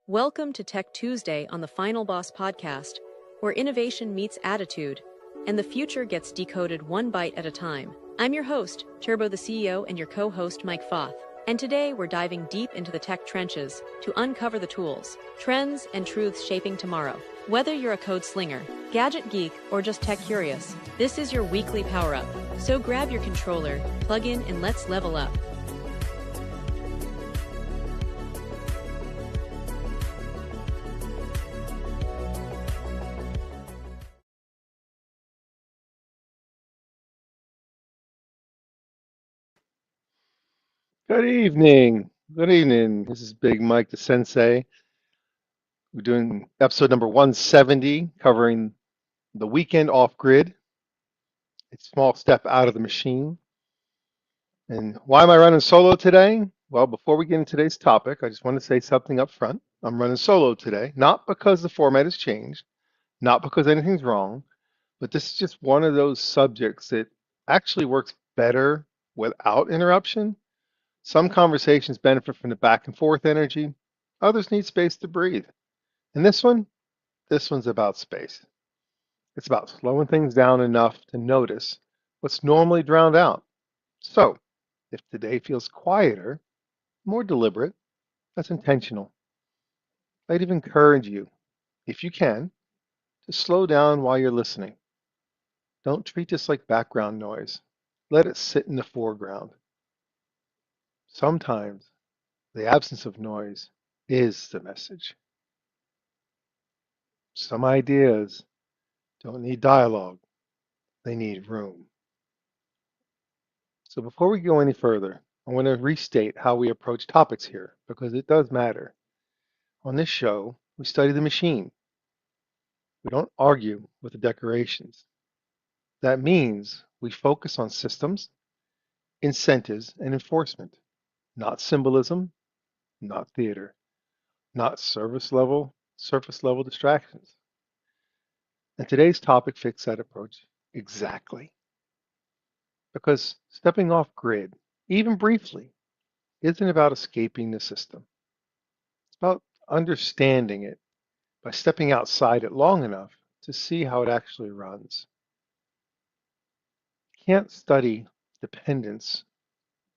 Welcome to Tech Tuesday on the Final Boss podcast, where innovation meets attitude and the future gets decoded one byte at a time. I'm your host, Turbo the CEO, and your co-host, Mike Foth. And today we're diving deep into the tech trenches to uncover the tools, trends, and truths shaping tomorrow. Whether you're a code slinger, gadget geek, or just tech curious, this is your weekly power-up. So grab your controller, plug in, and let's level up. Good evening. Good evening. This is Big Mike, the Sensei. We're doing episode number 170, covering the weekend off grid, a small step out of the machine. And why am I running solo today? Well, before we get into today's topic, I just want to say something up front. I'm running solo today, not because the format has changed, not because anything's wrong, but this is just one of those subjects that actually works better without interruption. Some conversations benefit from the back and forth energy. Others need space to breathe. And this one's about space. It's about slowing things down enough to notice what's normally drowned out. So, if today feels quieter, more deliberate, that's intentional. I'd even encourage you, if you can, to slow down while you're listening. Don't treat this like background noise. Let it sit in the foreground. Sometimes the absence of noise is the message. Some ideas don't need dialogue, they need room. So before we go any further, I want to restate how we approach topics here because it does matter. On this show, we study the machine. We don't argue with the decorations. That means we focus on systems, incentives, and enforcement, not symbolism, not theater, not surface level distractions. And today's topic fits that approach exactly. Because stepping off grid, even briefly, isn't about escaping the system. It's about understanding it by stepping outside it long enough to see how it actually runs. You can't study dependence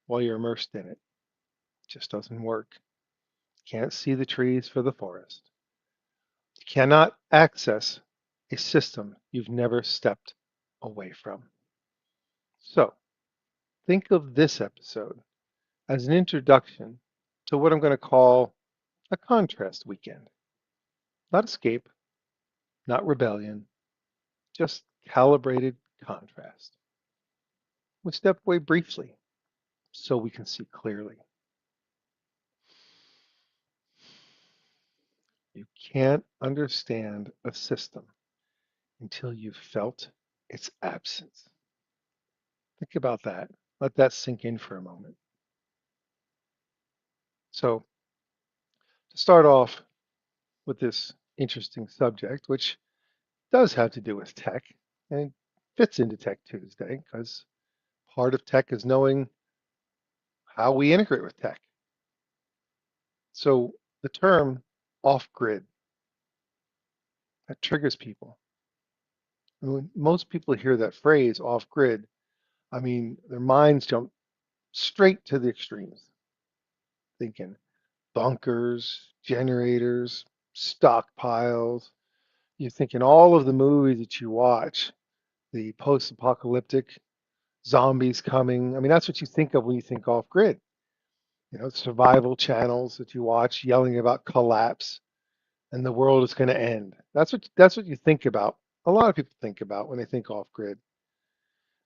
while you're immersed in it. It just doesn't work. You can't see the trees for the forest. You cannot access a system you've never stepped away from. So think of this episode as an introduction to what I'm going to call a contrast weekend. Not escape, not rebellion, just calibrated contrast. We step away briefly so we can see clearly. You can't understand a system until you've felt its absence. Think about that. Let that sink in for a moment. So, to start off with this interesting subject, which does have to do with tech and fits into Tech Tuesday because part of tech is knowing how we integrate with tech. So, the term off grid, that triggers people. And when most people hear that phrase off grid, I mean, their minds jump straight to the extremes, thinking bunkers, generators, stockpiles. You're thinking all of the movies that you watch, the post apocalyptic zombies coming. I mean, that's what you think of when you think off grid. Survival channels that you watch yelling about collapse and the world is going to end. That's what you think about. A lot of people think about when they think off grid.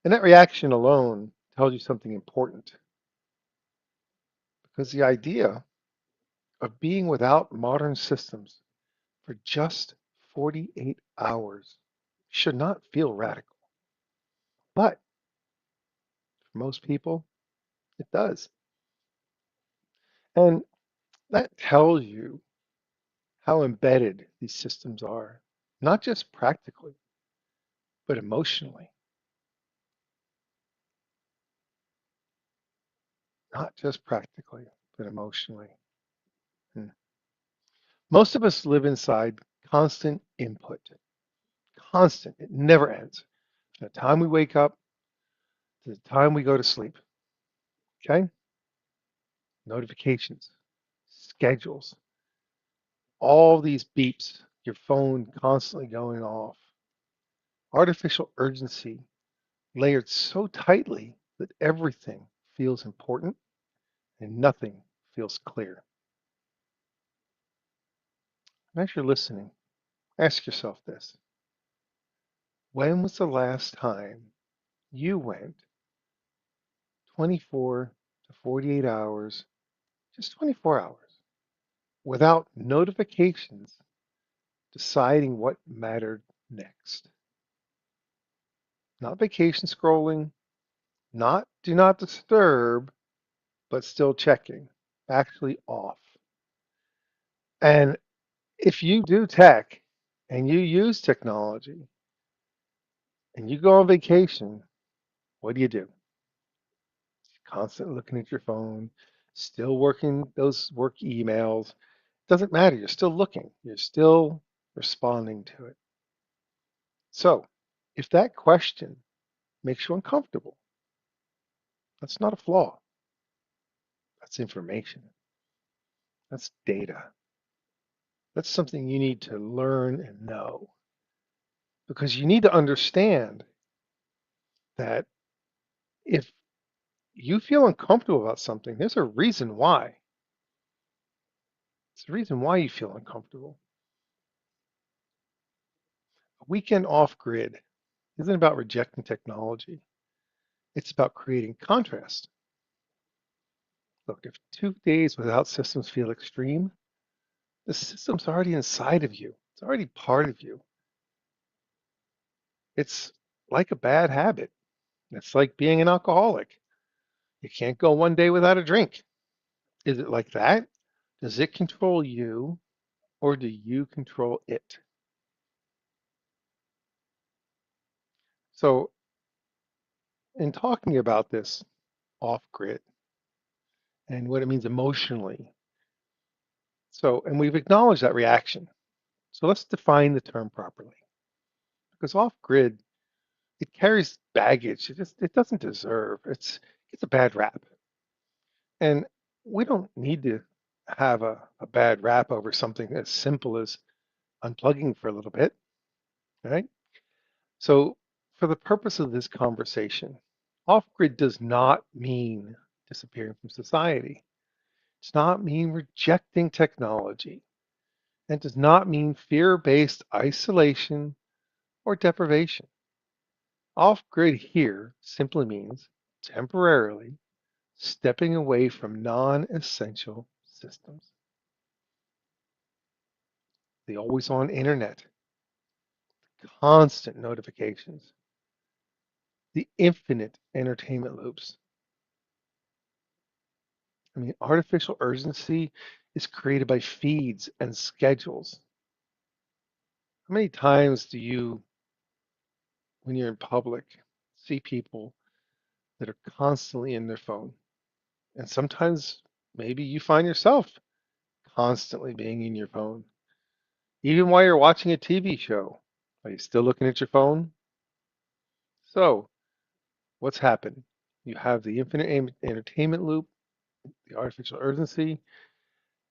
And that reaction alone tells you something important because the idea of being without modern systems for just 48 hours should not feel radical. But for most people, it does. And that tells you how embedded these systems are, not just practically, but emotionally. Not just practically, but emotionally. Hmm. Most of us live inside constant input, constant. It never ends. From the time we wake up to the time we go to sleep. Okay? Notifications, schedules, all these beeps, your phone constantly going off. Artificial urgency layered so tightly that everything feels important and nothing feels clear. And as you're listening, ask yourself this. When was the last time you went 24 to 48 hours, just 24 hours, without notifications deciding what mattered next? Not vacation scrolling, not do not disturb, but still checking, actually off. And if you do tech and you use technology and you go on vacation, what do? Constantly looking at your phone, still working those work emails. Doesn't matter. You're still looking. You're still responding to it. So if that question makes you uncomfortable, that's not a flaw. That's information. That's data. That's something you need to learn and know because you need to understand that if you feel uncomfortable about something, there's a reason why. It's the reason why you feel uncomfortable. A weekend off grid isn't about rejecting technology. It's about creating contrast. Look, if 2 days without systems feel extreme, the system's already inside of you. It's already part of you. It's like a bad habit. It's like being an alcoholic. You can't go 1 day without a drink. Is it like that? Does it control you or do you control it? So, in talking about this off grid and what it means emotionally, and we've acknowledged that reaction. So, let's define the term properly because off grid, it carries baggage. It doesn't deserve. It's a bad rap. And we don't need to have a bad rap over something as simple as unplugging for a little bit, right? So, for the purpose of this conversation, off grid does not mean disappearing from society. It does not mean rejecting technology. And does not mean fear based isolation or deprivation. Off grid here simply means temporarily stepping away from non essential systems. The always on internet, constant notifications, the infinite entertainment loops. I mean, artificial urgency is created by feeds and schedules. How many times do you, when you're in public, see people that are constantly in their phone? And sometimes maybe you find yourself constantly being in your phone. Even while you're watching a TV show, are you still looking at your phone? So, what's happened? You have the infinite entertainment loop, the artificial urgency.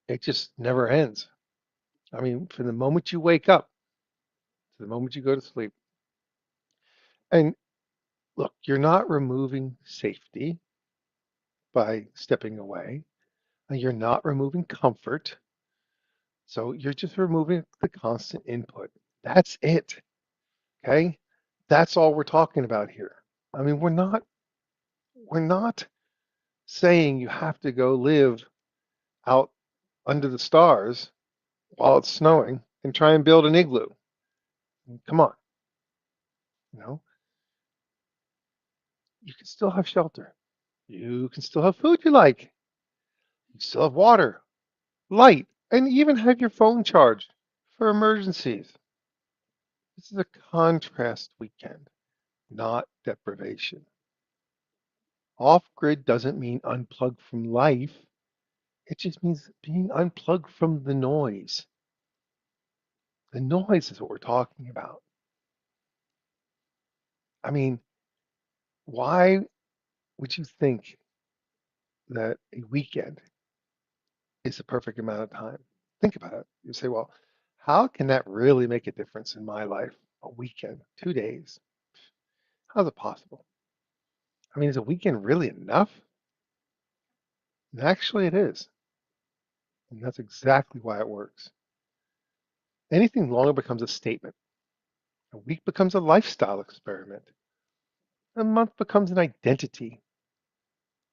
It just never ends. I mean, from the moment you wake up to the moment you go to sleep. And look, you're not removing safety by stepping away, and you're not removing comfort. So you're just removing the constant input. That's it. Okay? That's all we're talking about here. I mean, we're not saying you have to go live out under the stars while it's snowing and try and build an igloo. Come on, you know, you can still have shelter. You can still have food you like. You still have water, light, and even have your phone charged for emergencies. This is a contrast weekend, not deprivation. Off grid doesn't mean unplugged from life. It just means being unplugged from the noise. The noise is what we're talking about. I mean, why would you think that a weekend is the perfect amount of time? Think about it. You say, well, how can that really make a difference in my life? A weekend, 2 days. How's it possible? I mean, is a weekend really enough? And actually, it is. And that's exactly why it works. Anything longer becomes a statement. A week becomes a lifestyle experiment. A month becomes an identity.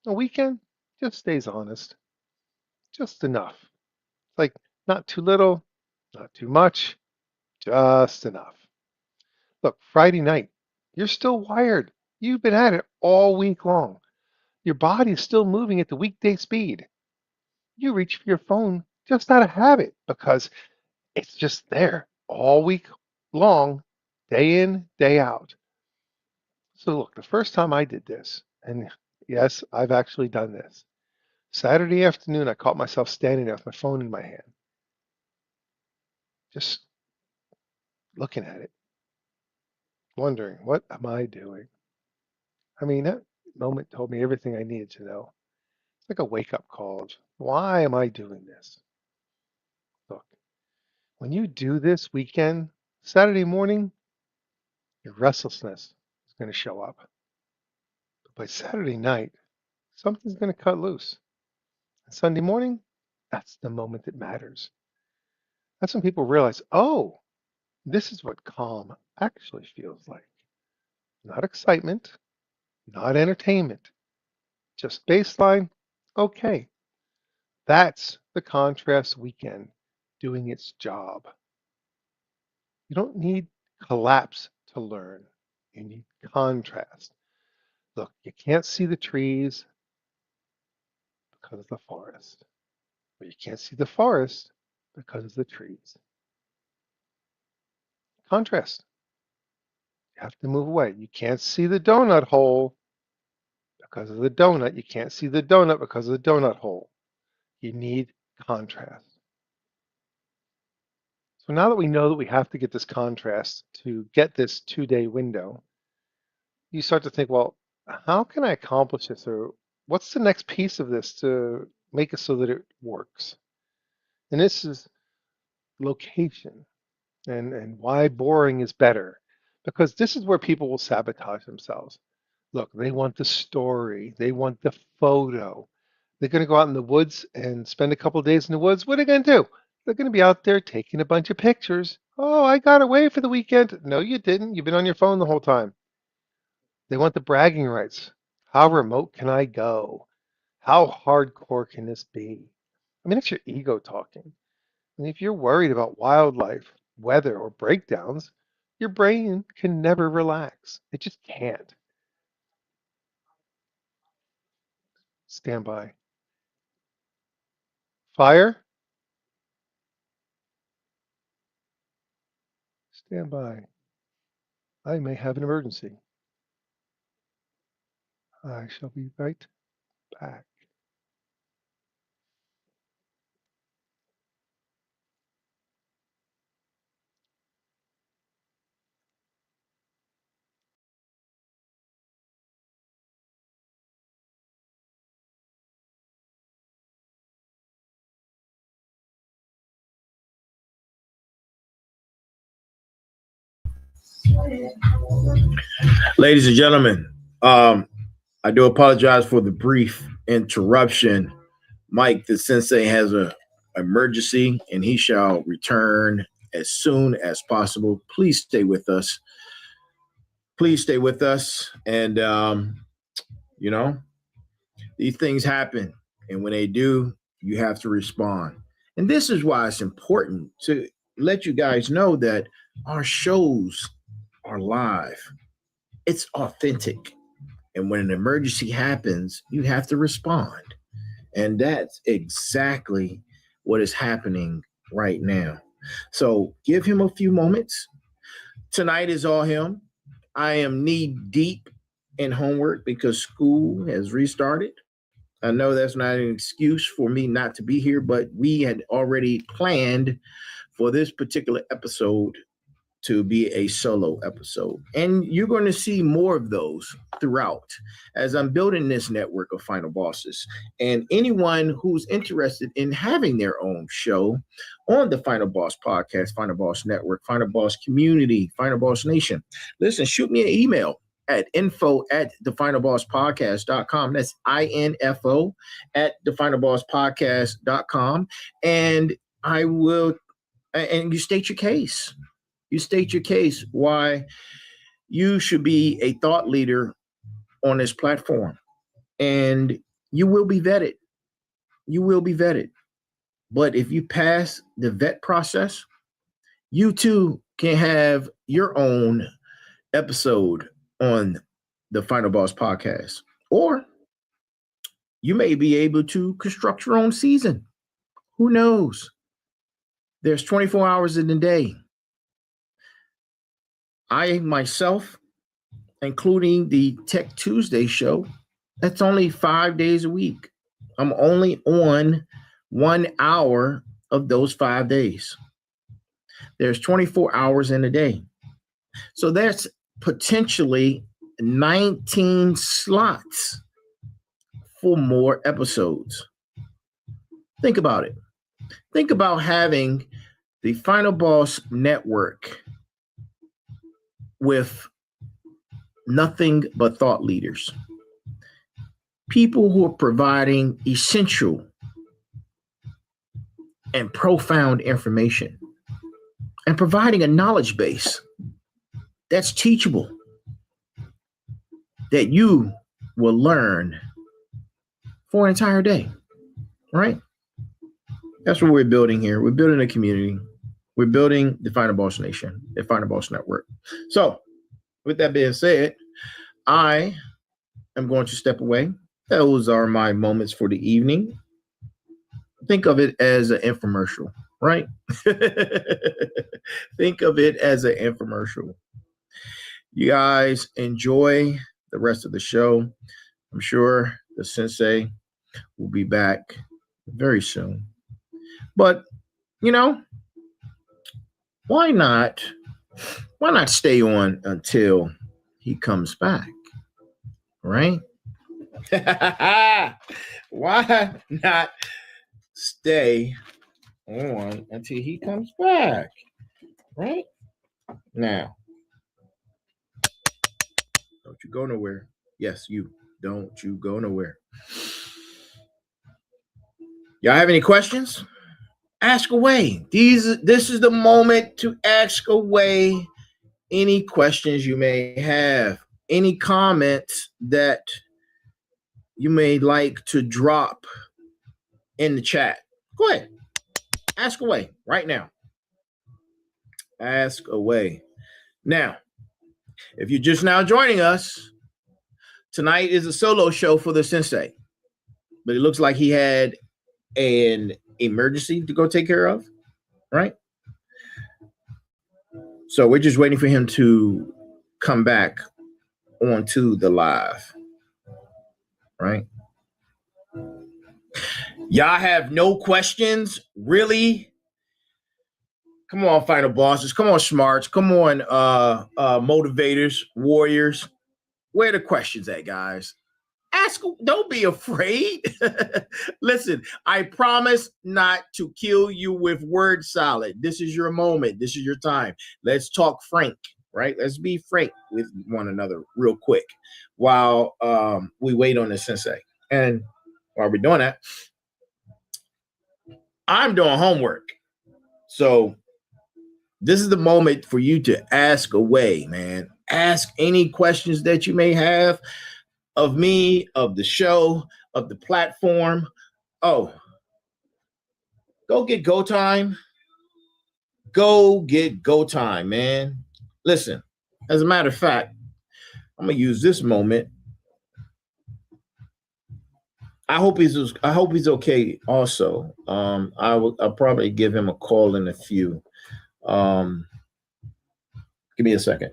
A weekend just stays honest, just enough. Like not too little, not too much, just enough. Look, Friday night, you're still wired. You've been at it all week long. Your body is still moving at the weekday speed. You reach for your phone just out of habit because it's just there all week long, day in, day out. So look, the first time I did this, and yes, I've actually done this. Saturday afternoon, I caught myself standing there with my phone in my hand, just looking at it, wondering, what am I doing? I mean, that moment told me everything I needed to know. It's like a wake-up call. Why am I doing this? Look, when you do this weekend, Saturday morning, your restlessness is going to show up. But by Saturday night, something's going to cut loose. And Sunday morning, that's the moment that matters. That's when people realize, oh, this is what calm actually feels like. Not excitement, not entertainment, just baseline. Okay, that's the contrast weekend doing its job. You don't need collapse to learn. You need contrast. Look, you can't see the trees because of the forest, but you can't see the forest because of the trees. Contrast. You have to move away. You can't see the donut hole because of the donut. You can't see the donut because of the donut hole. You need contrast. So now that we know that we have to get this contrast to get this 2 day window, you start to think, well, how can I accomplish this? Or what's the next piece of this to make it so that it works? And this is location and why boring is better. Because this is where people will sabotage themselves. Look, they want the story, they want the photo. They're going to go out in the woods and spend a couple of days in the woods. What are they going to do? They're going to be out there taking a bunch of pictures. Oh, I got away for the weekend. No, you didn't. You've been on your phone the whole time. They want the bragging rights. How remote can I go? How hardcore can this be? I mean, it's your ego talking. And if you're worried about wildlife, weather, or breakdowns, your brain can never relax. It just can't. Stand by. Fire? Stand by. I may have an emergency. I shall be right back. Ladies and gentlemen, I do apologize for the brief interruption. Mike, the sensei, has a emergency and he shall return as soon as possible. Please stay with us. Please stay with us. And, you know, these things happen. And when they do, you have to respond. And this is why it's important to let you guys know that our shows are live. It's authentic. And when an emergency happens, you have to respond. And that's exactly what is happening right now. So give him a few moments. Tonight is all him. I am knee deep in homework because school has restarted. I know that's not an excuse for me not to be here, but we had already planned for this particular episode to be a solo episode. And you're going to see more of those throughout as I'm building this network of final bosses. And anyone who's interested in having their own show on the Final Boss podcast, Final Boss Network, Final Boss Community, Final Boss Nation, listen, shoot me an email at info@thefinalbosspodcast.com. That's INFO at thefinalbosspodcast.com. And I will, and you state your case. You state your case why you should be a thought leader on this platform. And you will be vetted. You will be vetted. But if you pass the vet process, you too can have your own episode on the Final Boss podcast. Or you may be able to construct your own season. Who knows? There's 24 hours in the day. I myself, including the Tech Tuesday show, that's only 5 days a week. I'm only on 1 hour of those 5 days. There's 24 hours in a day. So that's potentially 19 slots for more episodes. Think about it. Think about having the Final Boss Network with nothing but thought leaders, people who are providing essential and profound information and providing a knowledge base that's teachable, that you will learn for an entire day, right? That's what we're building here. We're building a community. We're building the Final Boss Nation, the Final Boss Network. So with that being said, I am going to step away. Those are my moments for the evening. Think of it as an infomercial, right? Think of it as an infomercial. You guys enjoy the rest of the show. I'm sure the sensei will be back very soon. But, you know, why not stay on until he comes back, right? Why not stay on until he comes back, right? Now, don't you go nowhere. Yes, you. Don't you go nowhere. Y'all have any questions? Ask away. This is the moment to ask away any questions you may have, any comments that you may like to drop in the chat. Go ahead. Ask away right now. Ask away. Now, if you're just now joining us, tonight is a solo show for the sensei, but it looks like he had an emergency to go take care of, right? So we're just waiting for him to come back onto the live, right? Y'all have no questions, really? Come on, final bosses. Come on, smarts. Come on, motivators, warriors. Where are the questions at, guys? Ask. Don't be afraid. Listen, I promise not to kill you with word salad. This is your moment. This is your time. Let's talk frank, right? Let's be frank with one another real quick while we wait on the sensei. And while we're doing that, I'm doing homework. So this is the moment for you to ask away, man. Ask any questions that you may have of me, of the show, of the platform. Oh, go get go time. Go get go time, man. Listen, as a matter of fact, I'm gonna use this moment. I hope he's okay also. I'll probably give him a call in a few. Give me a second.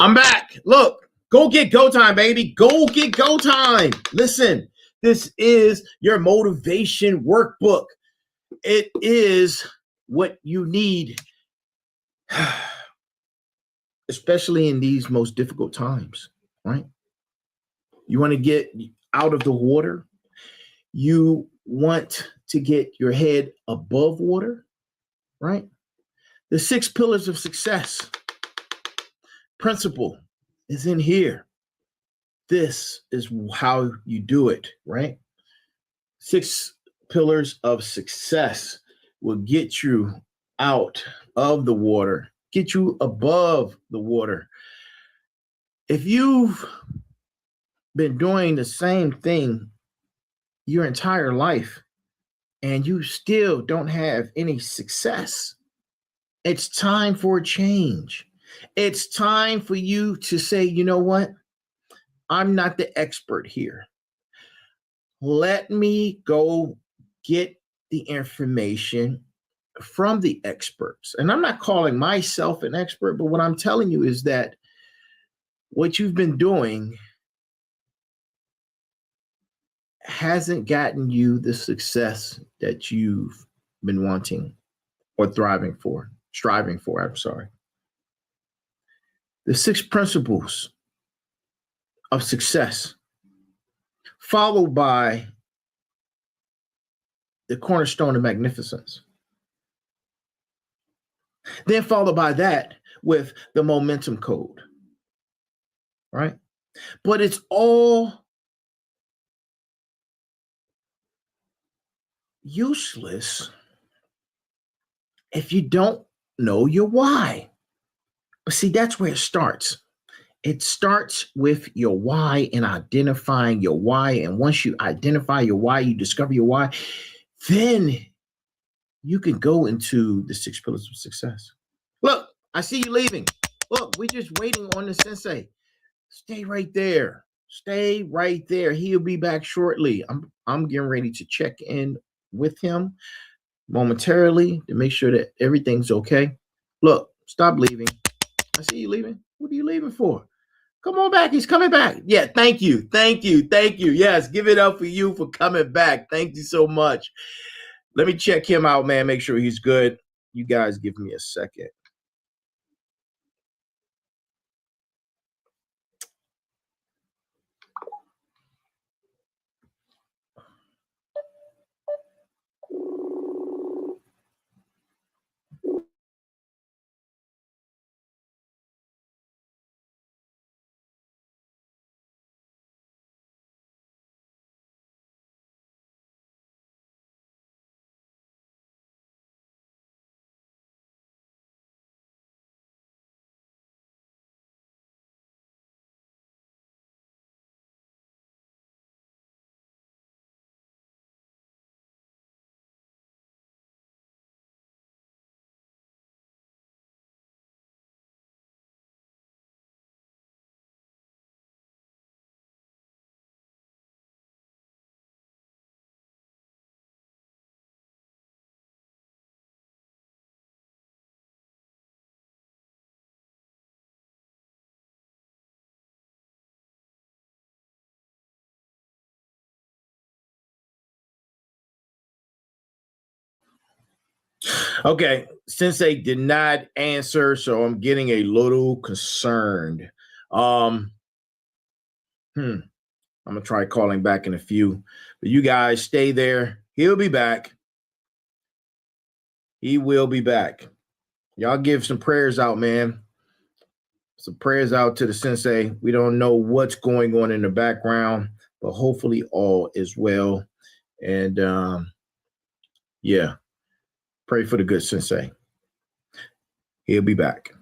I'm back. Look, go get go time, baby. Go get go time. Listen, this is your motivation workbook. It is what you need, especially in these most difficult times, right? You want to get out of the water. You want to get your head above water, right? The 6 pillars of success principle is in here. This is how you do it, right? 6 pillars of success will get you out of the water, get you above the water. If you've been doing the same thing your entire life and you still don't have any success, it's time for a change. It's time for you to say, you know what? I'm not the expert here. Let me go get the information from the experts. And I'm not calling myself an expert, but what I'm telling you is that what you've been doing hasn't gotten you the success that you've been wanting or striving for, I'm sorry. The 6 principles of success, followed by the cornerstone of magnificence. Then followed by that with the momentum code, right? But it's all useless if you don't know your why. But see, that's where it starts. It starts with your why and identifying your why. And once you identify your why, you discover your why, then you can go into the 6 pillars of success. Look, I see you leaving. Look, we're just waiting on the sensei. Stay right there. Stay right there. He'll be back shortly. I'm getting ready to check in with him momentarily to make sure that everything's okay. Look, stop leaving. I see you leaving. What are you leaving for? Come on back. He's coming back. Yeah, thank you. Thank you. Thank you. Yes, give it up for you for coming back. Thank you so much. Let me check him out, man. Make sure he's good. You guys give me a second. Okay, Sensei did not answer, so I'm getting a little concerned. I'm gonna try calling back in a few, but you guys stay there. He'll be back. He will be back. Y'all give some prayers out, man. Some prayers out to the sensei. We don't know what's going on in the background, but hopefully all is well. And yeah, pray for the good sensei. He'll be back.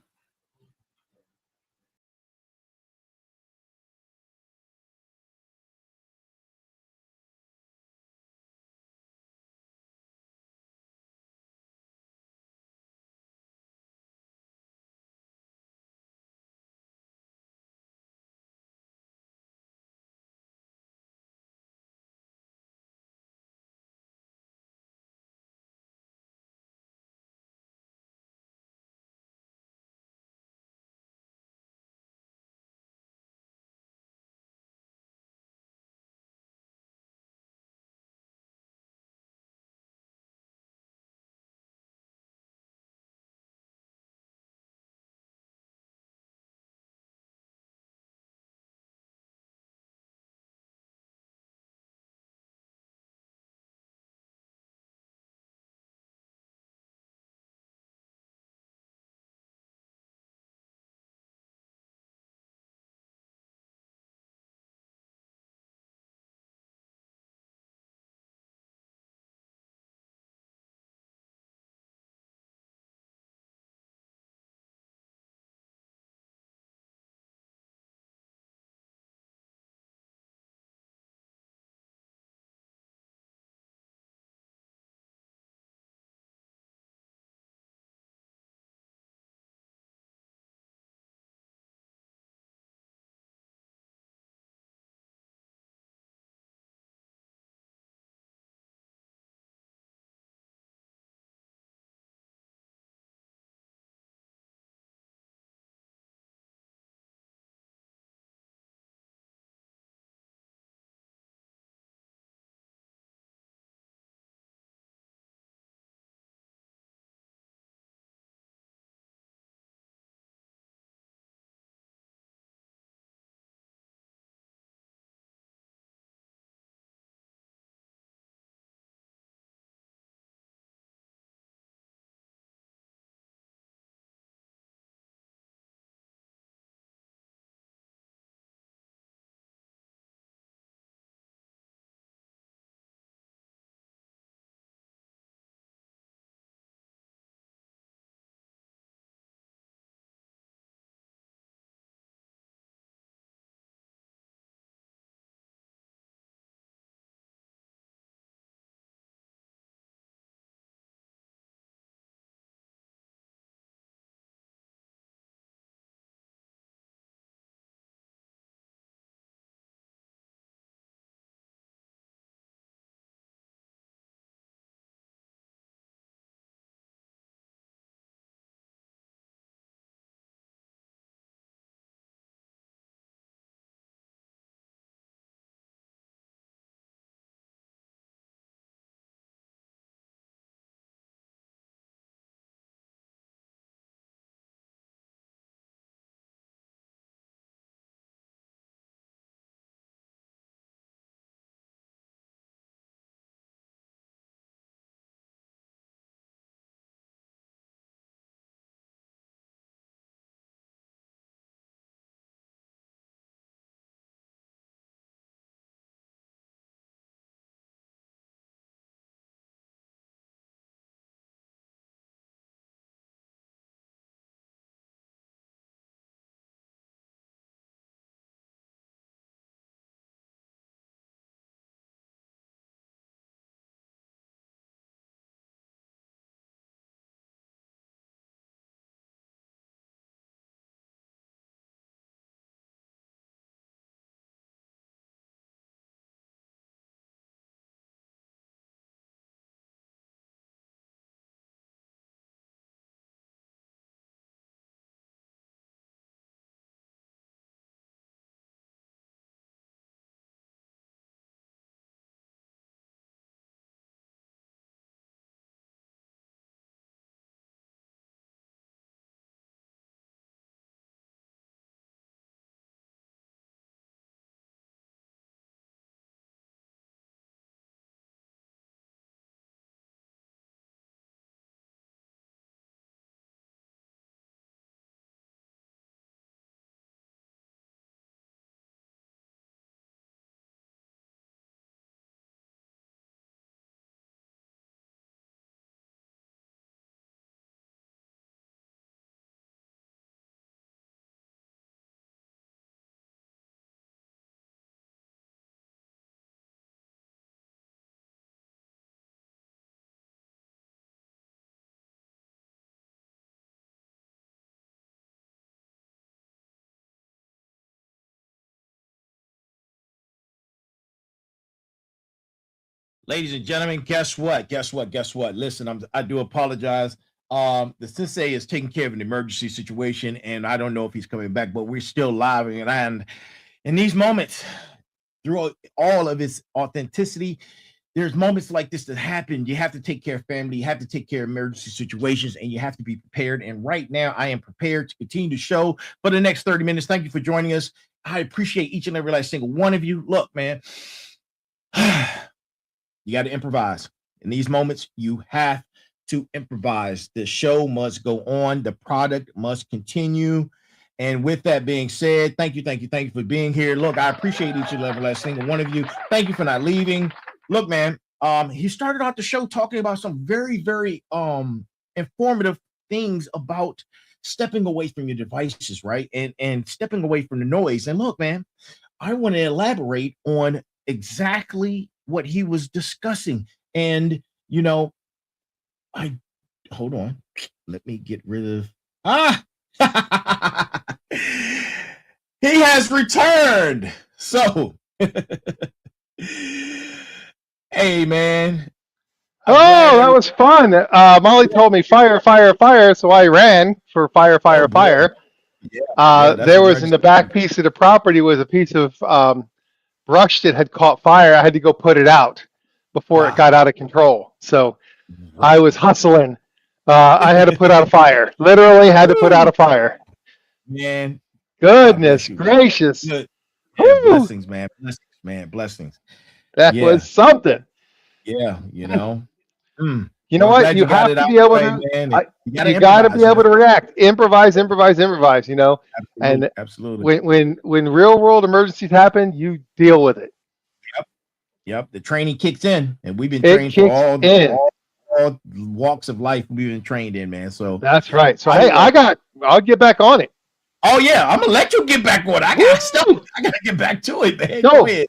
Ladies and gentlemen, guess what? Listen, I do apologize. The sensei is taking care of an emergency situation, and I don't know if he's coming back, but we're still live. And in these moments, through all of its authenticity, there's moments like this that happen. You have to take care of family, you have to take care of emergency situations, and you have to be prepared. And right now, I am prepared to continue the show for the next 30 minutes. Thank you for joining us. I appreciate each and every last single one of you. Look, man, you got to improvise. In these moments, you have to improvise. The show must go on. The product must continue. And with that being said, thank you for being here. Look, I appreciate each and every last single one of you. Thank you for not leaving. Look, man, he started out the show talking about some very, very informative things about stepping away from your devices, right? And stepping away from the noise. And look, man, I want to elaborate on exactly what he was discussing. And hold on. Let me get rid of he has returned. So hey, man. Oh, that was fun. Molly told me fire, fire, fire, so I ran for fire, fire, fire. Yeah, there was in the back piece of the property was a piece of brush that had caught fire. I had to go put it out before it got out of control. So I was hustling. I had to put out a fire. Literally had to put out a fire. Man. Goodness gracious. Good. Yeah, blessings, man. Blessings. That was something. Yeah, You know what? You have to be able to. You got to be able to react. Improvise. And absolutely. When real world emergencies happen, you deal with it. Yep. The training kicks in, and we've been trained for all walks of life. We've been trained in, man. So that's right. So hey, I'll get back on it. Oh yeah, I'm gonna let you get back on it. I got stuff. I gotta get back to it, man.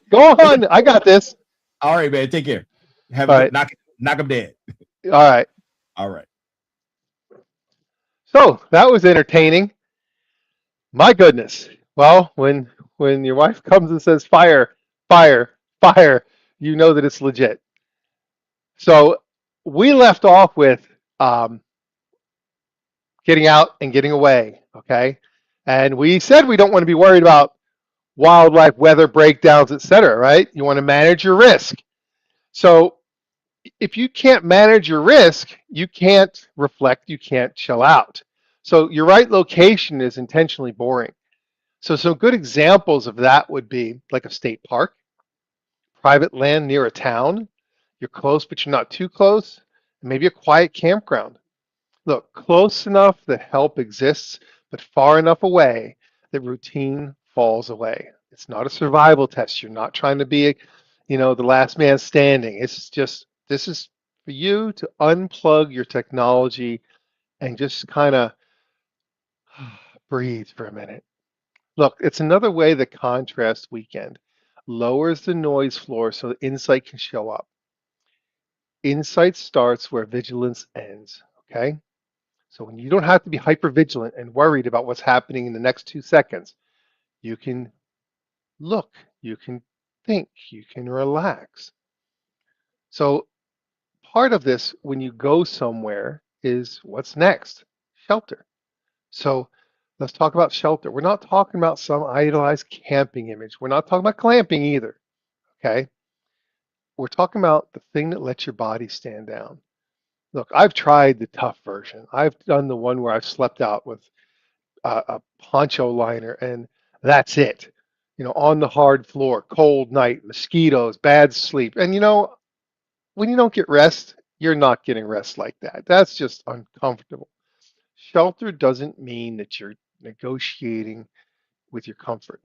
Go on. I got this. All right, man. Take care. Have a knock him dead. All right. So that was entertaining. My goodness. Well, when your wife comes and says fire, fire, fire, you know that it's legit. So we left off with getting out and getting away, okay? And we said we don't want to be worried about wildlife, weather breakdowns, etc., right? You want to manage your risk. So if you can't manage your risk, you can't reflect, you can't chill out. So your right location is intentionally boring. So some good examples of that would be like a state park, private land near a town. You're close, but you're not too close. Maybe a quiet campground. Look, close enough that help exists, but far enough away that routine falls away. It's not a survival test. You're not trying to be, the last man standing. It's just, this is for you to unplug your technology and just kind of breathe for a minute. Look, it's another way that contrast weekend lowers the noise floor so that insight can show up. Insight starts where vigilance ends, okay? So when you don't have to be hyper vigilant and worried about what's happening in the next 2 seconds, you can look, you can think, you can relax. So part of this, when you go somewhere, is what's next? Shelter. So let's talk about shelter. We're not talking about some idolized camping image. We're not talking about clamping either, okay? We're talking about the thing that lets your body stand down. Look, I've tried the tough version. I've done the one where I've slept out with a poncho liner and that's it. On the hard floor, cold night, mosquitoes, bad sleep. And when you don't get rest, you're not getting rest like that. That's just uncomfortable. Shelter doesn't mean that you're negotiating with your comfort.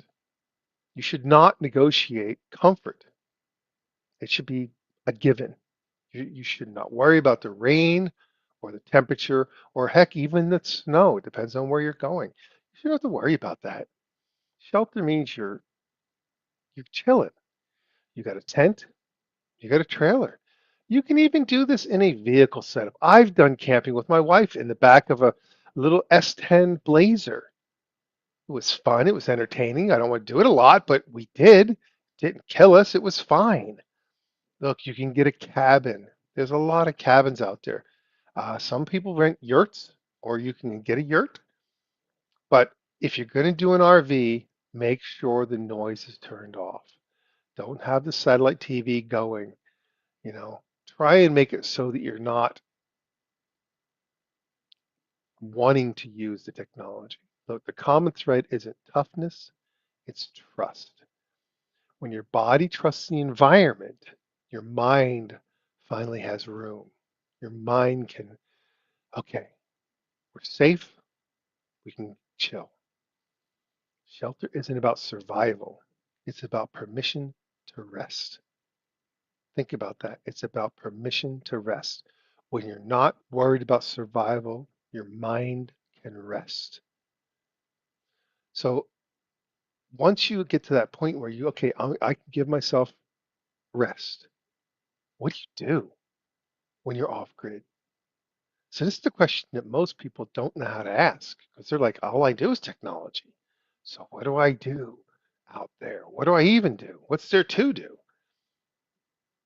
You should not negotiate comfort. It should be a given. You should not worry about the rain or the temperature or heck, even the snow. It depends on where you're going. You shouldn't have to worry about that. Shelter means you're chilling. You got a tent, you got a trailer. You can even do this in a vehicle setup. I've done camping with my wife in the back of a little S10 Blazer. It was fun. It was entertaining. I don't want to do it a lot, but we did. It didn't kill us. It was fine. Look, you can get a cabin. There's a lot of cabins out there. Some people rent yurts, or you can get a yurt. But if you're going to do an RV, make sure the noise is turned off. Don't have the satellite TV going. You know, try and make it so that you're not wanting to use the technology. Look, the common thread isn't toughness, it's trust. When your body trusts the environment, your mind finally has room. Your mind can, okay, we're safe, we can chill. Shelter isn't about survival, it's about permission to rest. Think about that. It's about permission to rest. When you're not worried about survival, your mind can rest. So once you get to that point where you, okay, I can give myself rest, what do you do when you're off grid? So this is the question that most people don't know how to ask because they're like, all I do is technology. So what do I do out there? What do I even do? What's there to do?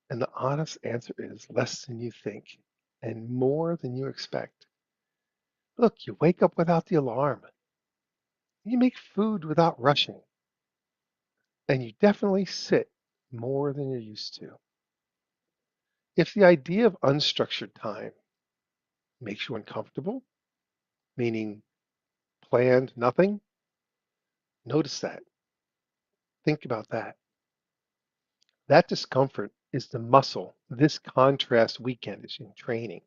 And the honest answer is less than you think and more than you expect. Look, you wake up without the alarm. You make food without rushing. And you definitely sit more than you're used to. If the idea of unstructured time makes you uncomfortable, meaning planned nothing, notice that. Think about that. That discomfort is the muscle this contrast weekend is in training.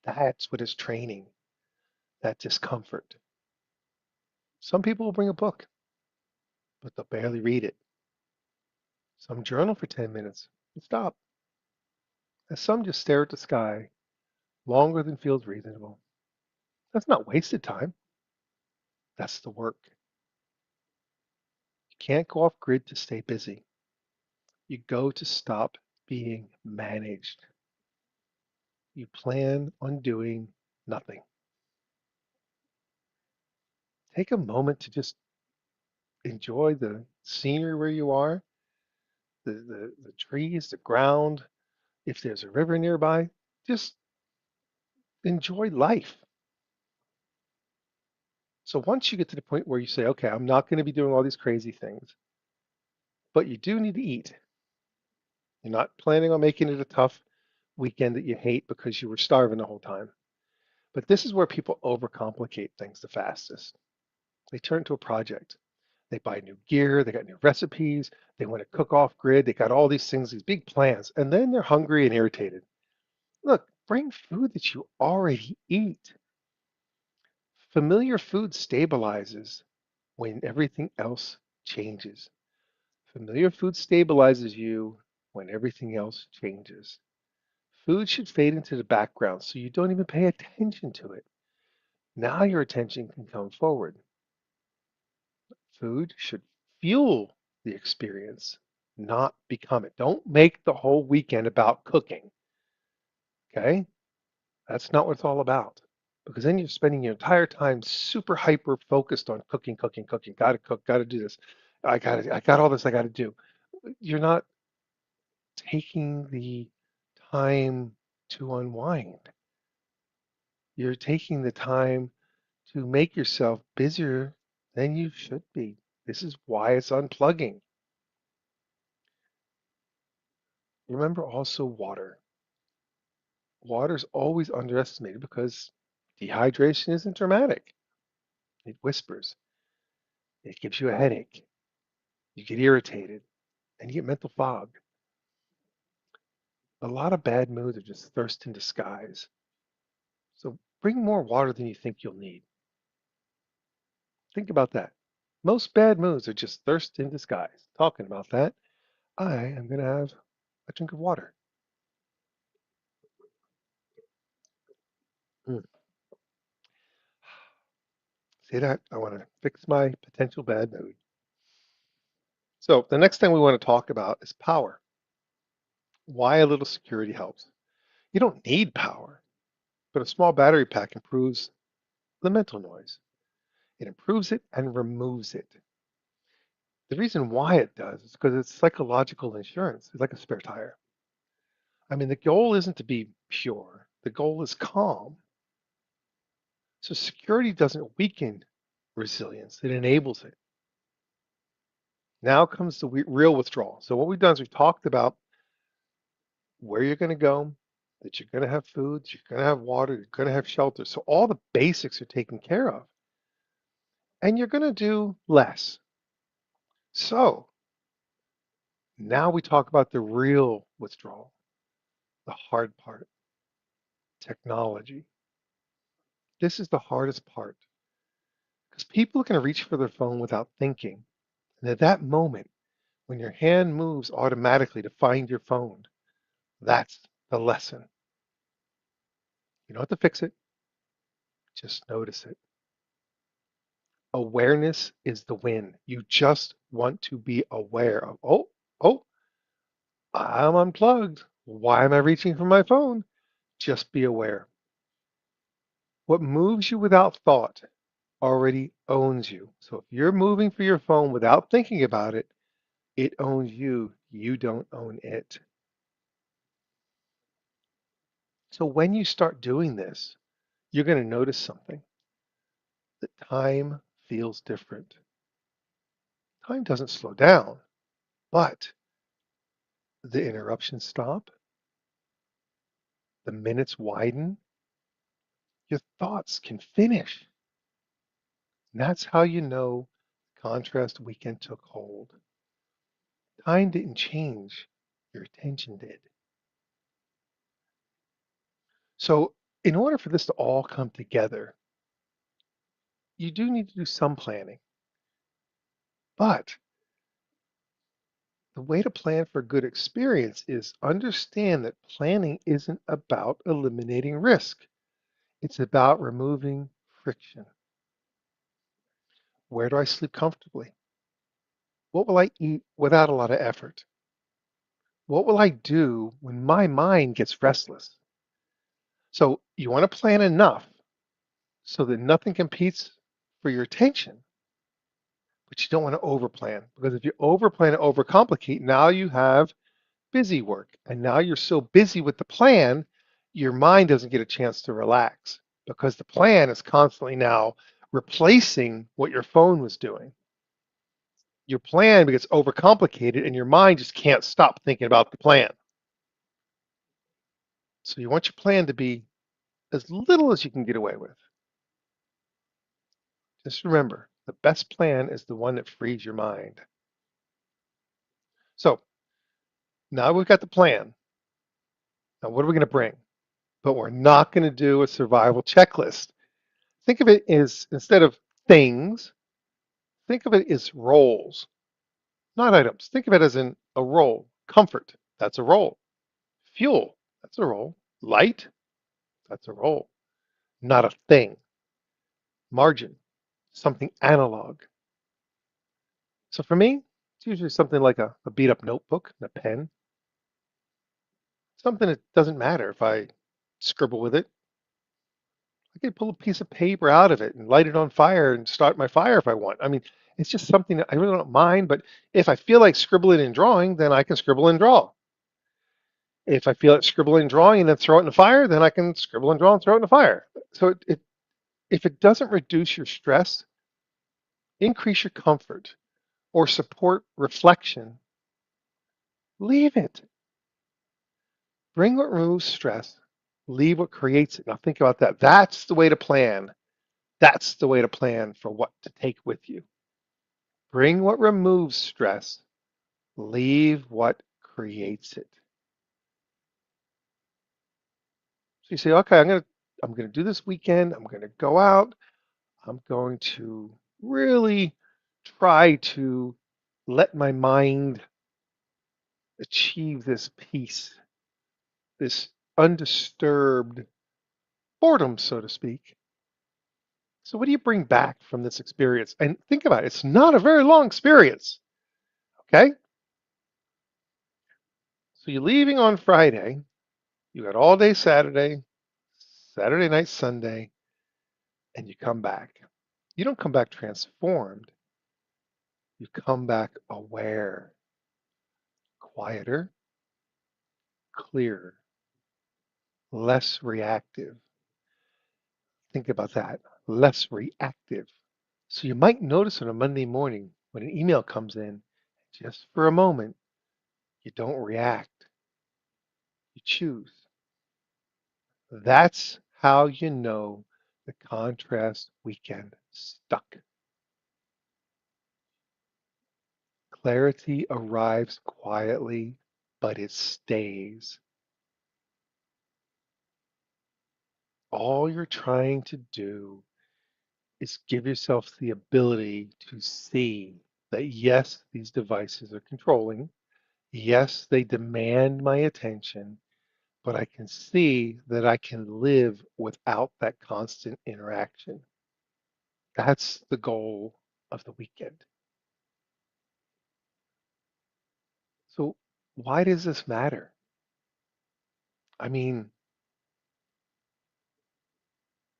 That's what is training, that discomfort. Some people will bring a book, but they'll barely read it. Some journal for 10 minutes and stop. And some just stare at the sky longer than feels reasonable. That's not wasted time. That's the work. You can't go off grid to stay busy. You go to stop being managed. You plan on doing nothing. Take a moment to just enjoy the scenery where you are, the trees, the ground. If there's a river nearby, just enjoy life. So once you get to the point where you say, okay, I'm not going to be doing all these crazy things, but you do need to eat. You're not planning on making it a tough weekend that you hate because you were starving the whole time. But this is where people overcomplicate things the fastest. They turn to a project. They buy new gear, they got new recipes, they want to cook off grid, they got all these things, these big plans, and then they're hungry and irritated. Look, bring food that you already eat. Familiar food stabilizes when everything else changes. Familiar food stabilizes you when everything else changes. Food should fade into the background so you don't even pay attention to it. Now your attention can come forward. Food should fuel the experience, not become it. Don't make the whole weekend about cooking. Okay? That's not what it's all about. Because then you're spending your entire time super hyper focused on cooking, cooking, cooking. Gotta cook, gotta do this. I got all this I gotta do. You're not taking the time to unwind. You're taking the time to make yourself busier than you should be. This is why it's unplugging. Remember also water. Water is always underestimated because dehydration isn't dramatic. It whispers. It gives you a headache. You get irritated and you get mental fog. A lot of bad moods are just thirst in disguise. So bring more water than you think you'll need. Think about that. Most bad moods are just thirst in disguise. Talking about that, I am going to have a drink of water. Mm. See that? I want to fix my potential bad mood. So the next thing we want to talk about is power. Why a little security helps. You don't need power, but a small battery pack improves the mental noise. It improves it and removes it. The reason why it does is because it's psychological insurance. It's like a spare tire. I mean, the goal isn't to be pure. The goal is calm. So security doesn't weaken resilience, it enables it. Now comes the real withdrawal. So what we've done is we've talked about where you're going to go, that you're going to have food, you're going to have water, you're going to have shelter. So all the basics are taken care of. And you're going to do less. So now we talk about the real withdrawal, the hard part, technology. This is the hardest part because people are going to reach for their phone without thinking. And at that moment, when your hand moves automatically to find your phone, that's the lesson. You don't have to fix it, just notice it. Awareness is the win. You just want to be aware of, oh, I'm unplugged. Why am I reaching for my phone? Just be aware. What moves you without thought already owns you. So if you're moving for your phone without thinking about it, it owns you. You don't own it. So when you start doing this, you're going to notice something. That time feels different. Time doesn't slow down, but the interruptions stop, the minutes widen, your thoughts can finish. And that's how you know contrast weekend took hold. Time didn't change, your attention did. So, in order for this to all come together, you do need to do some planning. But the way to plan for a good experience is understand that planning isn't about eliminating risk. It's about removing friction. Where do I sleep comfortably? What will I eat without a lot of effort? What will I do when my mind gets restless? So you want to plan enough so that nothing competes for your attention, but you don't want to overplan because if you overplan and overcomplicate, now you have busy work. And now you're so busy with the plan, your mind doesn't get a chance to relax because the plan is constantly now replacing what your phone was doing. Your plan gets overcomplicated and your mind just can't stop thinking about the plan. So you want your plan to be as little as you can get away with. Just remember, the best plan is the one that frees your mind. So now we've got the plan. Now what are we going to bring? But we're not going to do a survival checklist. Think of it as, instead of things, think of it as roles, not items. Think of it as in a role. Comfort, that's a role. Fuel, that's a role. Light, that's a role. Not a thing. Margin, something analog. So for me, it's usually something like a beat up notebook and a pen. Something that doesn't matter if I scribble with it. I can pull a piece of paper out of it and light it on fire and start my fire if I want. I mean, it's just something that I really don't mind, but if I feel like scribbling and drawing, then I can scribble and draw. If I feel like scribbling and drawing and then throw it in the fire, then I can scribble and draw and throw it in the fire. So if it doesn't reduce your stress, increase your comfort, or support reflection, leave it. Bring what removes stress, leave what creates it. Now think about that. That's the way to plan. That's the way to plan for what to take with you. Bring what removes stress, leave what creates it. So you say, okay, I'm gonna do this weekend. I'm gonna go out. I'm going to really try to let my mind achieve this peace, this undisturbed boredom, so to speak. So what do you bring back from this experience? And think about it, it's not a very long experience, okay? So you're leaving on Friday, you got all day Saturday, Saturday night, Sunday, and you come back. You don't come back transformed, you come back aware, quieter, clearer. less reactive. Think about that. Less reactive. So you might notice on a Monday morning when an email comes in, just for a moment, you don't react. You choose. That's how you know the contrast weekend stuck. Clarity arrives quietly, but it stays. All you're trying to do is give yourself the ability to see that yes, these devices are controlling. Yes, they demand my attention, but I can see that I can live without that constant interaction. That's the goal of the weekend. So, why does this matter? I mean,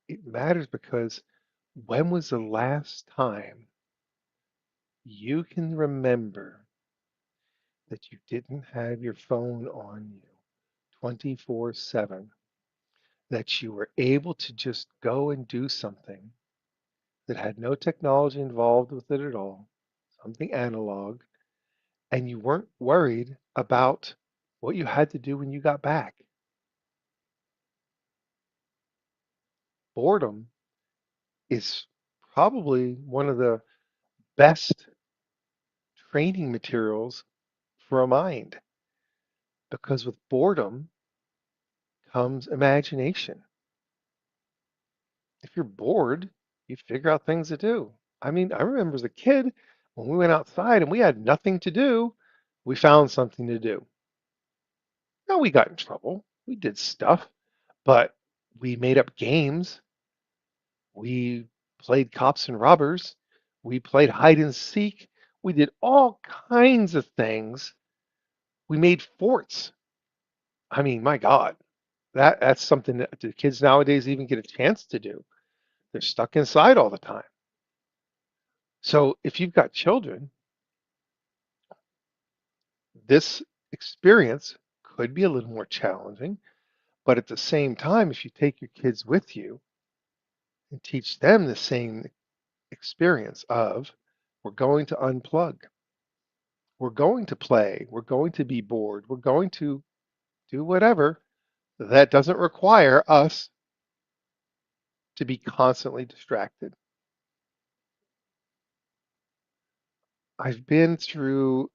it matters because when was the last time you can remember that you didn't have your phone on you 24/7, that you were able to just go and do something that had no technology involved with it at all, something analog, and you weren't worried about what you had to do when you got back? Boredom is probably one of the best training materials for a mind because with boredom comes imagination. If you're bored, you figure out things to do. I mean, I remember as a kid when we went outside and we had nothing to do, we found something to do. Now we got in trouble. We did stuff, but we made up games. We played cops and robbers. We played hide and seek. We did all kinds of things. We made forts. I mean, my God, that's something that the kids nowadays even get a chance to do. They're stuck inside all the time. So if you've got children, this experience could be a little more challenging, but at the same time, if you take your kids with you and teach them the same experience of we're going to unplug, we're going to play, we're going to be bored, we're going to do whatever that doesn't require us to be constantly distracted. I've been through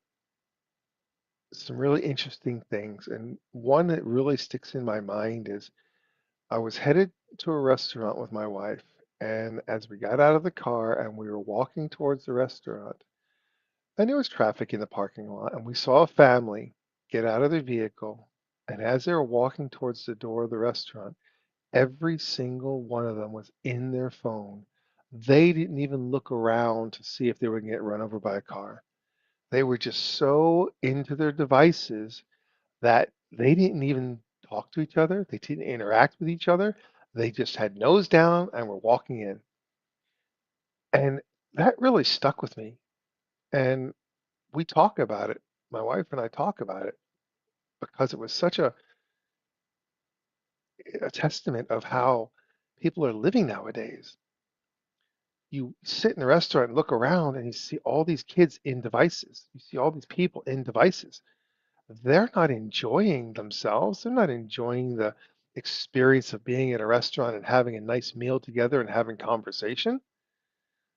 some really interesting things, and one that really sticks in my mind is I was headed to a restaurant with my wife, and as we got out of the car and we were walking towards the restaurant, and there was traffic in the parking lot, and we saw a family get out of their vehicle, and as they were walking towards the door of the restaurant, every single one of them was in their phone. They didn't even look around to see if they were going to get run over by a car. They were just so into their devices that they didn't even talk to each other. They didn't interact with each other. They just had nose down and were walking in. And that really stuck with me. And we talk about it. My wife and I talk about it because it was such a testament of how people are living nowadays. You sit in a restaurant and look around and you see all these kids in devices. You see all these people in devices. They're not enjoying themselves. They're not enjoying the experience of being at a restaurant and having a nice meal together and having conversation.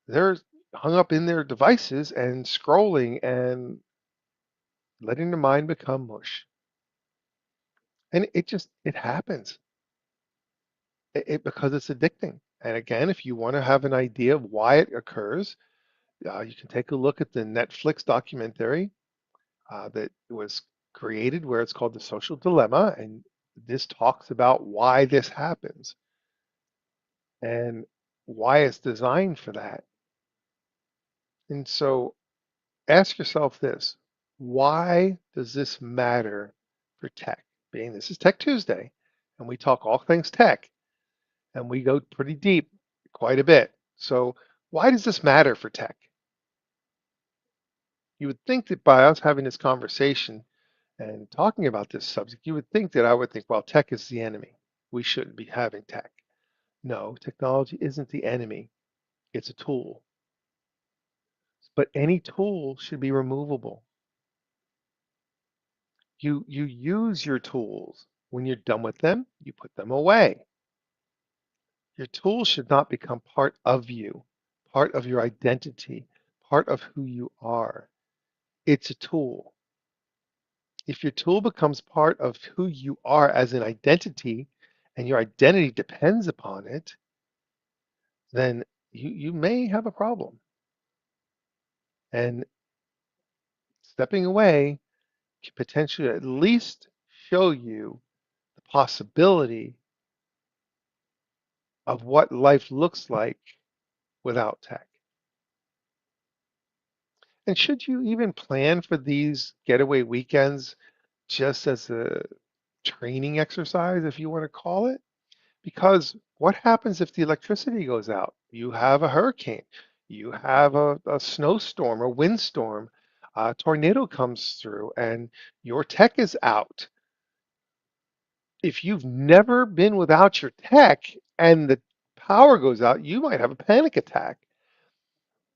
They're hung up in their devices and scrolling and letting their mind become mush. And it happens because it's addicting. And again, if you want to have an idea of why it occurs, you can take a look at the Netflix documentary that was created where it's called The Social Dilemma. And this talks about why this happens and why it's designed for that. And so ask yourself this, why does this matter for tech? Being this is Tech Tuesday, and we talk all things tech, and we go pretty deep quite a bit. So why does this matter for tech? You would think that by us having this conversation and talking about this subject, you would think that I would think, well, tech is the enemy. we shouldn't be having tech. No, technology isn't the enemy. It's a tool. But any tool should be removable. You use your tools. When you're done with them, you put them away. Your tools should not become part of you, part of your identity, part of who you are. It's a tool. If your tool becomes part of who you are as an identity, and your identity depends upon it, then you may have a problem. And stepping away can potentially at least show you the possibility of what life looks like without tech. And should you even plan for these getaway weekends just as a training exercise, if you want to call it? Because what happens if the electricity goes out? You have a hurricane, you have a snowstorm, a windstorm, a tornado comes through, and your tech is out. If you've never been without your tech and the power goes out, you might have a panic attack.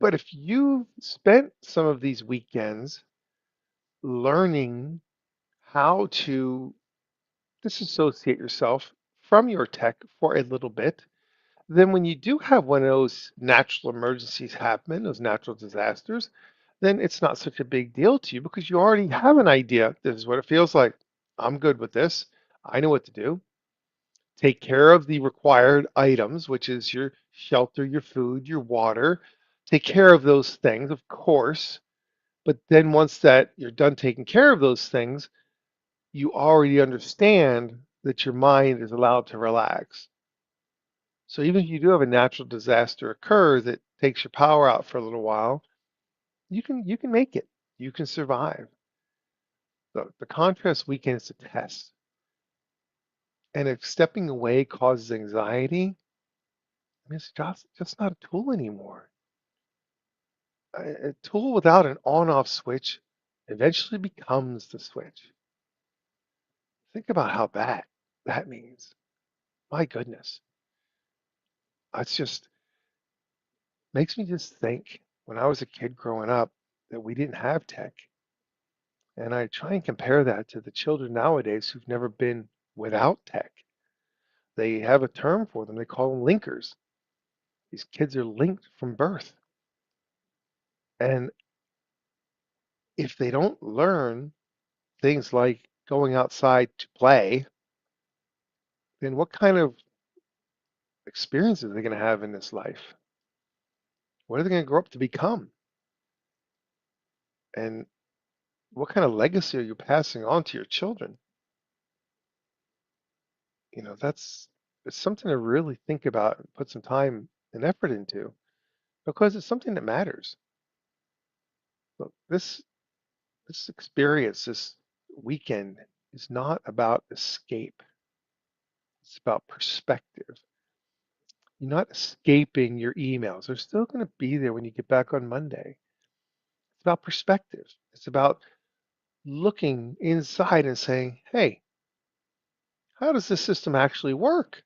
But if you've spent some of these weekends learning how to disassociate yourself from your tech for a little bit, then when you do have one of those natural emergencies happen, those natural disasters, then it's not such a big deal to you because you already have an idea. This is what it feels like. I'm good with this. I know what to do. Take care of the required items, which is your shelter, your food, your water. Take care of those things, of course. But then once that you're done taking care of those things, you already understand that your mind is allowed to relax. So even if you do have a natural disaster occur that takes your power out for a little while, you can make it. You can survive. The contrast weekend is a test. And if stepping away causes anxiety, I mean, it's just not a tool anymore. A tool without an on-off switch eventually becomes the switch. Think about how bad that means. My goodness. It's just makes me just think when I was a kid growing up that we didn't have tech. And I try and compare that to the children nowadays who've never been without tech. They have a term for them. They call them linkers. These kids are linked from birth. And if they don't learn things like going outside to play, then what kind of experiences are they going to have in this life? What are they going to grow up to become? And what kind of legacy are you passing on to your children? That's it's something to really think about and put some time and effort into because it's something that matters. Look, this experience, this weekend is not about escape. It's about perspective. You're not escaping your emails. They're still going to be there when you get back on Monday. It's about perspective. It's about looking inside and saying, hey, how does this system actually work?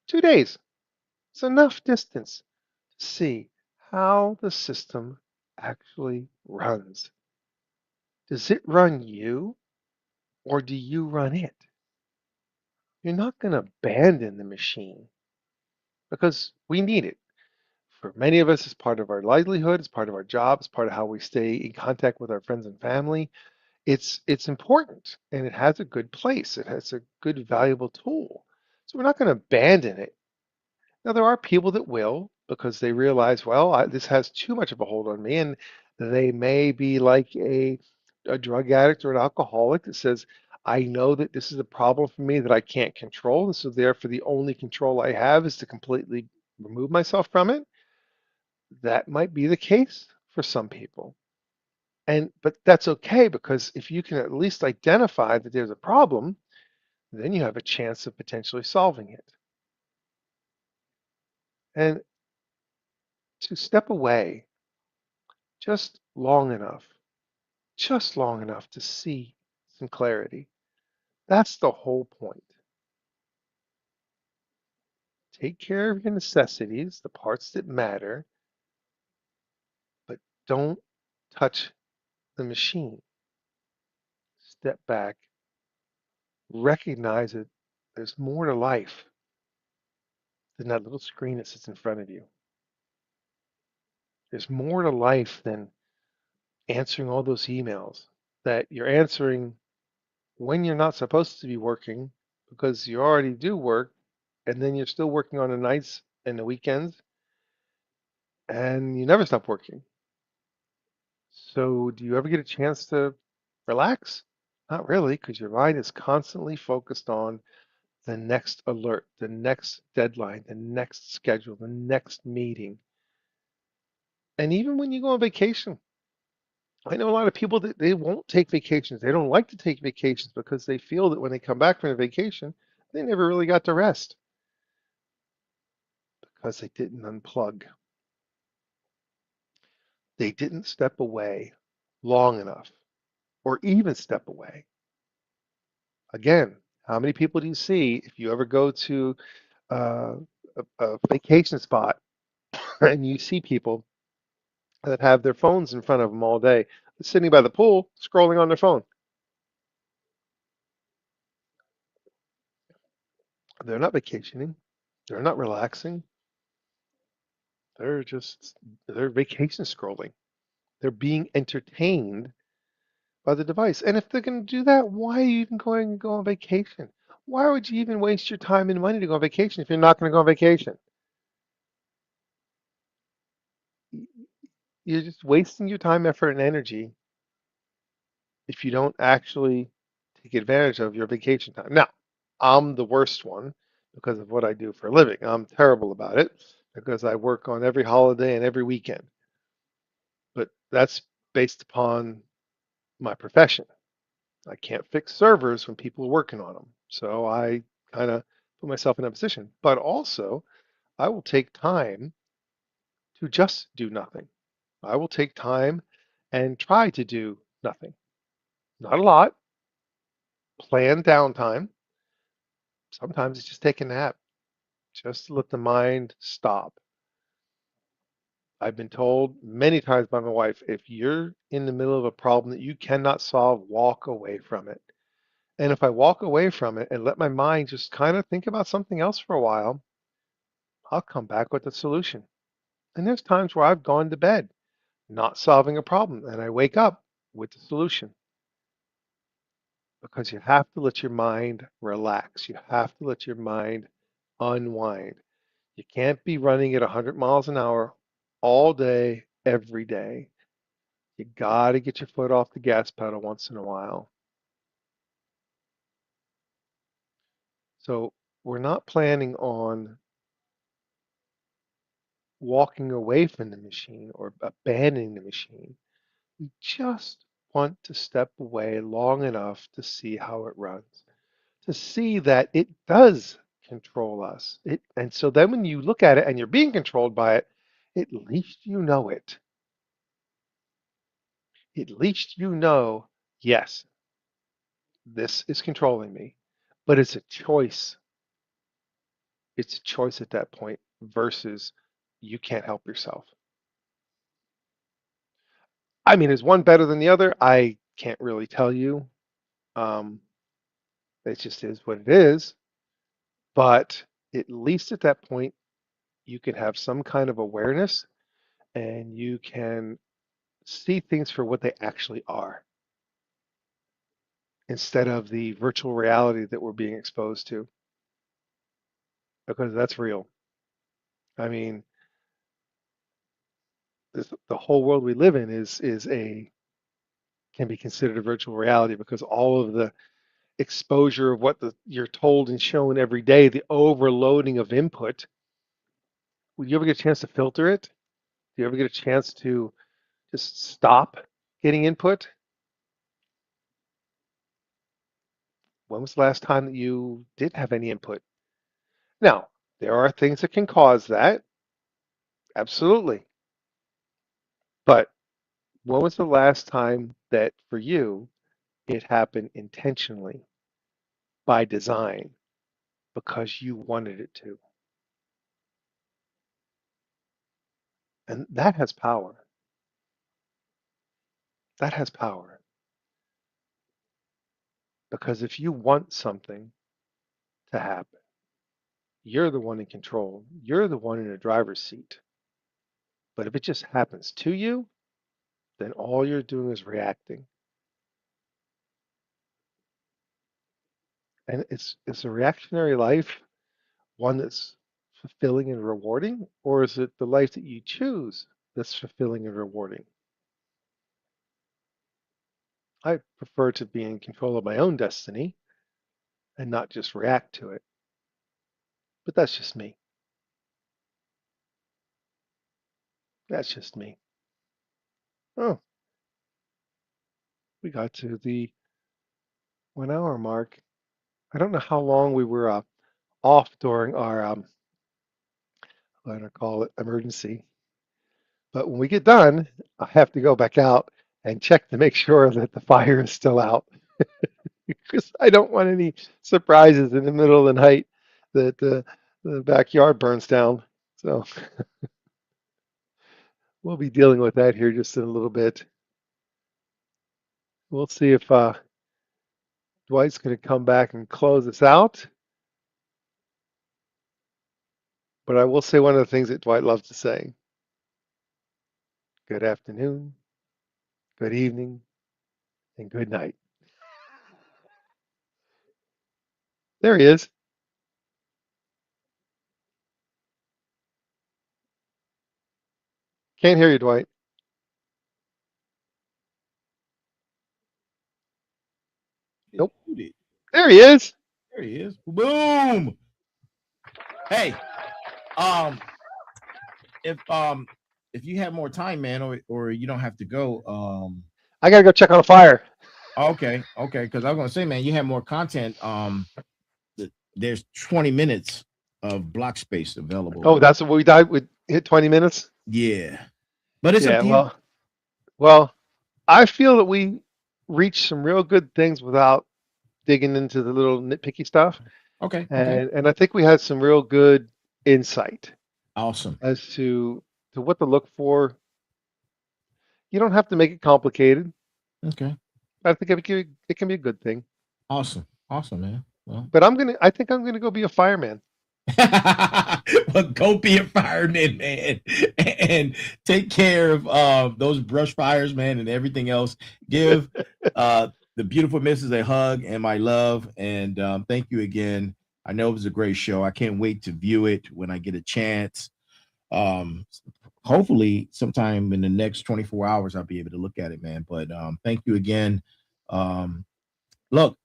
2 days. It's enough distance to see how the system actually runs. Does it run you or do you run it? You're not going to abandon the machine because we need it. For many of us, it's part of our livelihood, it's part of our job, it's part of how we stay in contact with our friends and family. It's important and it has a good place. It has a good, valuable tool. So we're not going to abandon it. Now, there are people that will because they realize, well, this has too much of a hold on me, and they may be like a drug addict or an alcoholic that says, I know that this is a problem for me that I can't control, and so therefore the only control I have is to completely remove myself from it. That might be the case for some people. But that's okay because if you can at least identify that there's a problem, then you have a chance of potentially solving it. And to step away just long enough, just long enough to see some clarity. That's the whole point. Take care of your necessities, the parts that matter, but don't touch the machine. Step back, recognize that there's more to life than that little screen that sits in front of you. There's more to life than answering all those emails that you're answering when you're not supposed to be working because you already do work and then you're still working on the nights and the weekends and you never stop working. So, do you ever get a chance to relax? Not really, because your mind is constantly focused on the next alert, the next deadline, the next schedule, the next meeting. And even when you go on vacation, I know a lot of people that they won't take vacations. They don't like to take vacations because they feel that when they come back from a vacation, they never really got to rest because they didn't unplug. They didn't step away long enough or even step away. Again, how many people do you see if you ever go to uh, a vacation spot and you see people that have their phones in front of them all day, sitting by the pool, scrolling on their phone? They're not vacationing. They're not relaxing. They're just, they're vacation scrolling. They're being entertained by the device. And if they're going to do that, why are you even going to go on vacation? Why would you even waste your time and money to go on vacation if you're not going to go on vacation? You're just wasting your time, effort, and energy if you don't actually take advantage of your vacation time. Now, I'm the worst one because of what I do for a living. I'm terrible about it because I work on every holiday and every weekend. But that's based upon my profession. I can't fix servers when people are working on them. So I kind of put myself in that position. But also, I will take time to just do nothing. I will take time and try to do nothing. Not a lot, planned downtime. Sometimes it's just take a nap, just to let the mind stop. I've been told many times by my wife, if you're in the middle of a problem that you cannot solve, walk away from it. And if I walk away from it and let my mind just kind of think about something else for a while, I'll come back with a solution. And there's times where I've gone to bed not solving a problem and I wake up with the solution because you have to let your mind relax. You have to let your mind unwind. You can't be running at 100 miles an hour all day, every day. You got to get your foot off the gas pedal once in a while. So we're not planning on walking away from the machine or abandoning the machine. We just want to step away long enough to see how it runs, to see that it does control us. And so then when you look at it and you're being controlled by it, at least you know it. At least you know, yes, this is controlling me, but it's a choice. It's a choice at that point versus you can't help yourself. I mean, is one better than the other? I can't really tell you. Um, it just is what it is. But at least at that point, you can have some kind of awareness and you can see things for what they actually are instead of the virtual reality that we're being exposed to, because that's real. I mean, the whole world we live in is a can be considered a virtual reality because all of the exposure of what you're told and shown every day, the overloading of input. Would you ever get a chance to filter it? Do you ever get a chance to just stop getting input? When was the last time that you did have any input? Now, there are things that can cause that, absolutely. But when was the last time that for you it happened intentionally by design because you wanted it to? And that has power. That has power. Because if you want something to happen, you're the one in control. You're the one in the driver's seat. But if it just happens to you, then all you're doing is reacting. And it's a reactionary life, one that's fulfilling and rewarding, or is it the life that you choose that's fulfilling and rewarding? I prefer to be in control of my own destiny and not just react to it. But that's just me. That's just me. Oh, we got to the 1 hour mark. I don't know how long we were off during our, I'm going to call it emergency. But when we get done, I have to go back out and check to make sure that the fire is still out because I don't want any surprises in the middle of the night that the backyard burns down. So we'll be dealing with that here just in a little bit. We'll see if Dwight's going to come back and close us out. But I will say one of the things that Dwight loves to say. Good afternoon, good evening, and good night. There he is. Can't hear you, Dwight. Nope. There he is. There he is. Boom. Hey, um, if you have more time, man, or you don't have to go, I gotta go check on a fire. okay, because I was gonna say, man, you have more content. There's 20 minutes of block space available. Oh, that's what we died. We hit 20 minutes. Yeah, but it's Yeah. up to you. Well, I feel that we reached some real good things without digging into the little nitpicky stuff. Okay. And I think we had some real good insight Awesome. as to what to look for. You don't have to make it complicated. Okay. I think it can be a good thing. Awesome, man. Well, But I think I'm gonna go be a fireman. well, go be a fireman, man, and take care of those brush fires, man, and everything else. Give the beautiful missus a hug and my love, and thank you again. I know it was a great show. I can't wait to view it when I get a chance. Hopefully, sometime in the next 24 hours, I'll be able to look at it, man. But thank you again. Look,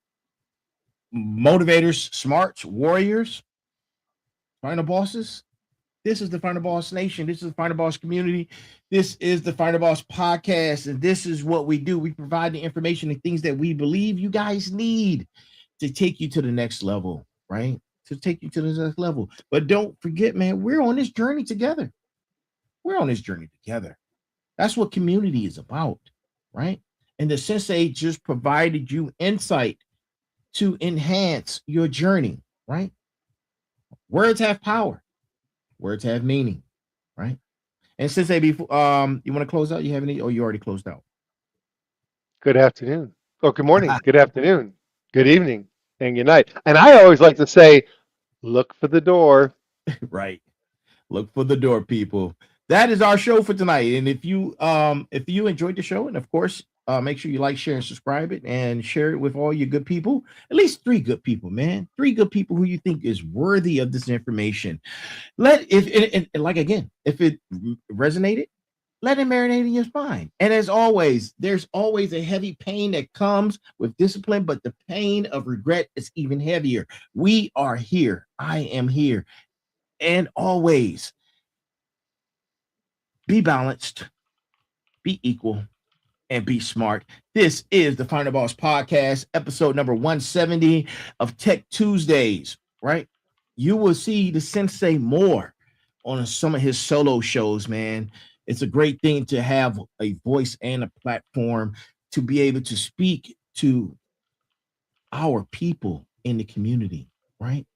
motivators, smarts, warriors, final bosses. This is the Final Boss Nation. This is the Final Boss community. This is the Final Boss podcast. And this is what we do. We provide the information and things that we believe you guys need to take you to the next level, right? To take you to the next level. But don't forget, man, we're on this journey together. We're on this journey together. That's what community is about, right? And the Sensei just provided you insight to enhance your journey, right? Words have power. Words have meaning, right? And Sensei, before you want to close out? You have any? Oh, you already closed out. Good afternoon. Oh, good morning. Good afternoon. Good evening. And good night. And I always like to say, look for the door. Right. Look for the door, people. That is our show for tonight. And if you enjoyed the show, and of course, make sure you like, share, and subscribe it, and share it with all your good people. At least 3 good people, man. 3 good people who you think is worthy of this information. If it resonated, let it marinate in your spine. And as always, there's always a heavy pain that comes with discipline, but the pain of regret is even heavier. We are here. I am here. And always be balanced, be equal, and be smart. This is the Final Boss Podcast, episode number 170 of Tech Tuesdays, right? You will see the Sensei more on some of his solo shows, man. It's a great thing to have a voice and a platform to be able to speak to our people in the community, right?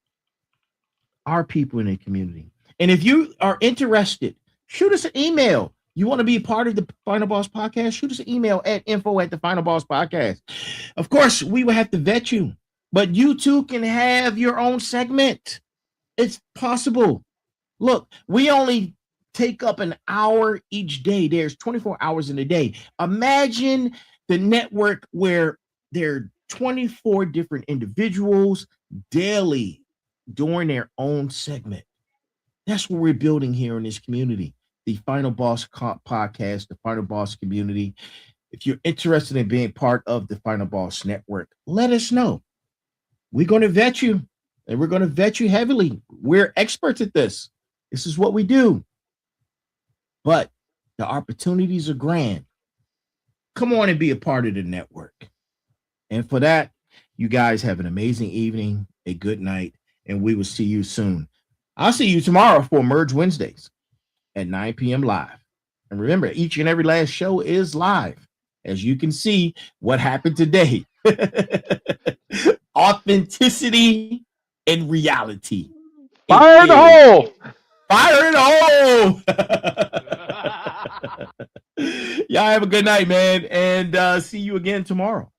Our people in the community. And if you are interested, shoot us an email. You want to be a part of the Final Boss Podcast? Shoot us an email at info@thefinalbosspodcast. Of course, we will have to vet you, but you too can have your own segment. It's possible. Look, we only take up an hour each day. There's 24 hours in a day. Imagine the network where there are 24 different individuals daily doing their own segment. That's what we're building here in this community, the Final Boss Podcast, the Final Boss community. If you're interested in being part of the Final Boss Network, let us know. We're going to vet you, and we're going to vet you heavily. We're experts at this. This is what we do. But the opportunities are grand. Come on and be a part of the network. And for that, you guys have an amazing evening, a good night, and we will see you soon. I'll see you tomorrow for Merge Wednesdays at 9 p.m. live. And remember, each and every last show is live. As you can see, what happened today. Authenticity and reality. Fire in the hole! Fire in the hole! Y'all have a good night, man. And see you again tomorrow.